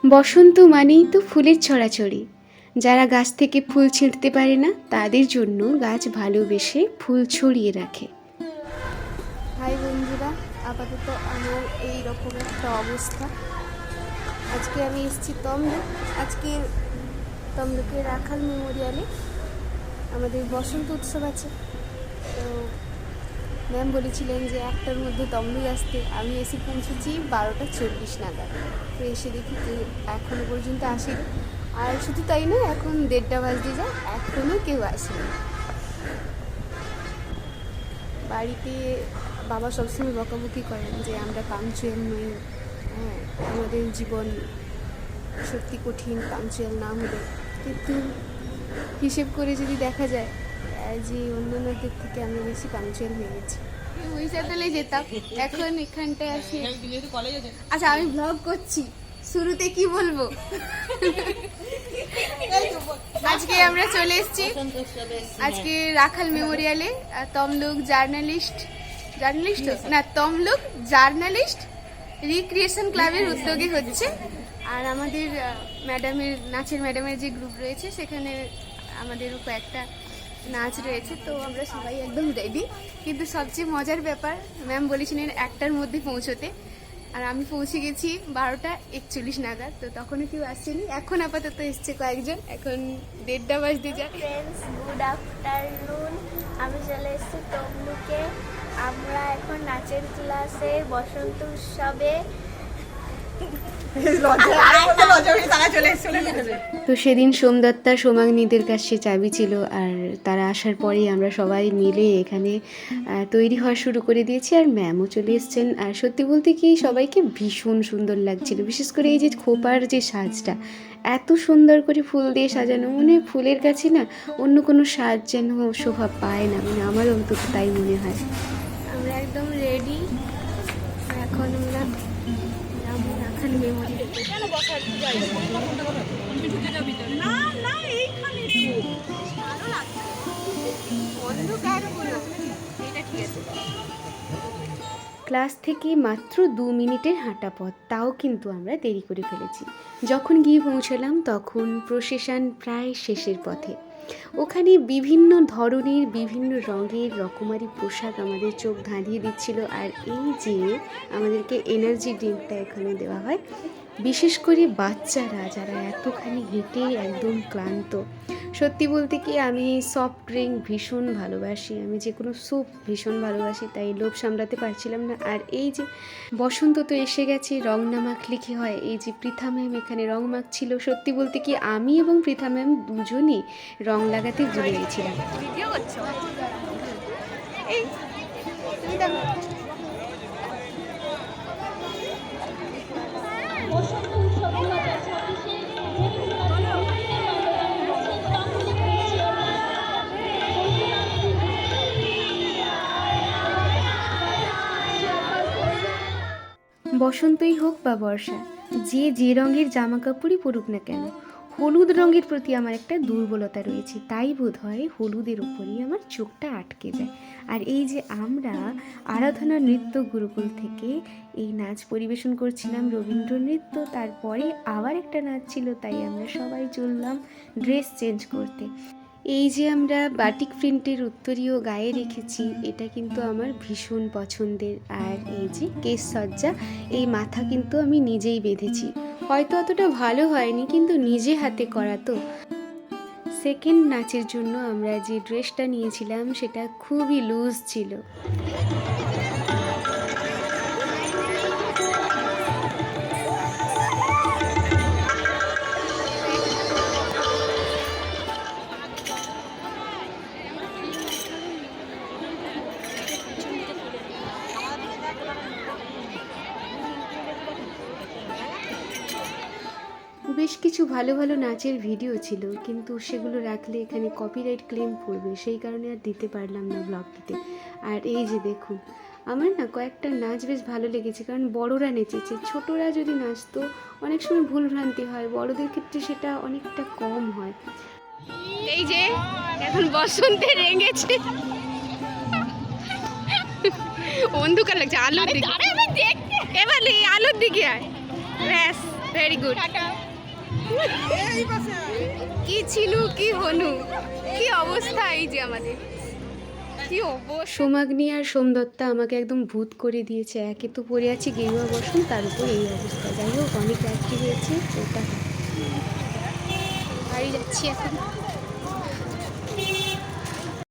বসন্ত মানেই তো ফুলের ছড়াছড়ি। যারা গাছ থেকে ফুল ছিঁড়তে পারে না তাদের জন্য গাছ ভালোবেসে ফুল ছড়িয়ে রাখে। হাই বন্ধুরা, আপাতত আমার এই রকম একটা অবস্থা। আজকে আমি এসেছি তমলুক। আজকে তমলুকের রাখাল মেমোরিয়ালে আমাদের বসন্ত উৎসব আছে। তো ম্যাম বলেছিলেন যে 1টার মধ্যে তমলুক আসতে। আমি এসে পৌঁছেছি 12টা 40 নাগাদ। তো এসে দেখি কেউ এখনও পর্যন্ত আসেনি। আর শুধু তাই নয়, এখন 1:30 বাজতে যায়, এখনও কেউ আসেনি। বাড়িতে বাবা সবসময় বকাবকি করেন যে আমরা পাংচুয়াল নই। হ্যাঁ, আমাদের জীবন সত্যি কঠিন পাংচুয়াল না হলে। কিন্তু হিসেব করে যদি দেখা যায় যে অন্যান্যদের থেকে আমরা বেশি পাংচুয়াল হয়ে গেছি। উইসাতলে যেতাম, এখন এখানটায় আসি। আচ্ছা, আমি ব্লগ করছি, শুরুতে কি বলবো? আজকে আমরা চলে এসেছি আজকে রাখাল মেমোরিয়ালে। তমলুক তমলুক জার্নালিস্ট রিক্রিয়েশন ক্লাবের উদ্যোগে হচ্ছে। আর আমাদের নাচের ম্যাডামের যে গ্রুপ রয়েছে সেখানে আমাদেরও কয়েকটা নাচ রয়েছে। তো আমরা সবাই একদম রেডি। কিন্তু সবচেয়ে মজার ব্যাপার, ম্যাম বলেছিলেন 1টার মধ্যে পৌঁছতে, আর আমি পৌঁছে গেছি 12টা 41 নাগাদ। তো তখনও কেউ আসছেনি। এখন আপাতত এসছে কয়েকজন। এখন 1:30 বাজতে যায়। Friends, good afternoon. আমি চলে এসেছি তমলুকে। আমরা এখন নাচের ক্লাসে বসন্ত উৎসবে। তো সেদিন সোমদত্তা সোমাংনীদের কাছে চাবি ছিল, আর তারা আসার পরেই আমরা সবাই মিলে এখানে তৈরি হওয়া শুরু করে দিয়েছি। আর ম্যামও চলে এসছেন। আর সত্যি বলতে কি, সবাইকে ভীষণ সুন্দর লাগছিল। বিশেষ করে এই যে খোপার যে সাজটা, এত সুন্দর করে ফুল দিয়ে সাজানো, মানে ফুলের কাছে না অন্য কোনো সাজ যেন শোভা পায় না, মানে আমার অন্তত তাই মনে হয়। আমরা একদম রেডি। এখন আমরা রাখাল মেমোরিয়াল। ক্লাস থেকে মাত্র 2 মিনিটের হাঁটা পথ, তাও কিন্তু আমরা দেরি করে ফেলেছি। যখন গিয়ে পৌঁছালাম তখন প্রসেশন প্রায় শেষের পথে। ওখানে বিভিন্ন ধরনের বিভিন্ন রঙের রকমারি পোশাক আমাদের চোখ ধাঁধিয়ে দিচ্ছিল। আর এই যে আমাদেরকে এনার্জি ড্রিঙ্কটা এখানে দেওয়া হয়, বিশেষ করে বাচ্চারা যারা এতখানি হেঁটে একদম ক্লান্ত। সত্যি বলতে কি, আমি সফট ড্রিঙ্ক ভীষণ ভালোবাসি, আমি যে কোনো স্যুপ ভীষণ ভালোবাসি, তাই লোভ সামলাতে পারছিলাম না। আর এই যে বসন্ত তো এসে গেছে, রং না মাখলে কি হয়। এই যে পৃথা ম্যাম এখানে রং মাখছিল। সত্যি বলতে কি, আমি এবং পৃথা ম্যাম দুজনই রং লাগাতে ভুলে গেছিলাম। ভিডিও করছো? এই বসন্তই হোক বা বর্ষা, যে রঙের জামা কাপড়ই পরুক না কেন, হলুদ রঙের প্রতি আমার একটা দুর্বলতা রয়েছে। তাই বোধ হয় হলুদের উপরেই আমার চোখটা আটকে যায়। আর এই যে আমরা আরাধনা নৃত্য গুরুকুল থেকে এই নাচ পরিবেশন করছিলাম, রবীন্দ্র নৃত্য, তারপরে আবার একটা নাচ ছিল, তাই আমরা সবাই চললাম ড্রেস চেঞ্জ করতে। এই যে আমরা বাটিক প্রিন্টের উত্তরীয় গায়ে রেখেছি, এটা কিন্তু আমার ভীষণ পছন্দের। আর এই যে কেশ সজ্জা, এই মাথা কিন্তু আমি নিজেই বেঁধেছি। হয়তো অতটা ভালো হয়নি, কিন্তু নিজে হাতে করা তো। সেকেন্ড নাচের জন্য আমরা যে ড্রেসটা নিয়েছিলাম সেটা খুবই লুজ ছিল। বেশ কিছু ভালো ভালো নাচের ভিডিও ছিল, কিন্তু সেগুলো রাখলে এখানে কপিরাইট ক্লেম পড়বে, সেই কারণে আর দিতে পারলাম না ব্লগটিতে। আর এই যে দেখুন, আমার না কয়েকটা নাচ বেশ ভালো লেগেছে, কারণ বড়রা নেচেছে। ছোটরা যদি নাচতো অনেক সময় ভুলভ্রান্তি হয়, বড়দের ক্ষেত্রে সেটা অনেকটা কম হয়। এই যে এখন বসন্তে রেঙেছে, অন্ধকার লাগছে, আলোর দিকে এবার আলোর দিকে আয়, ব্যাস। Very good. কি ছিল কি হনু, কি অবস্থা এই যে আমাদের, কি অবস্থা। সোমাগ্নি আর সোমদত্তা আমাকে একদম ভূত করে দিয়েছে। একে তো পড়ে আছি গেরুয়া বসন, তার উপর এই অবস্থা। যাই হোক, অনেক রাত্রি হয়েছে, ওটা বাড়ি যাচ্ছি এখন।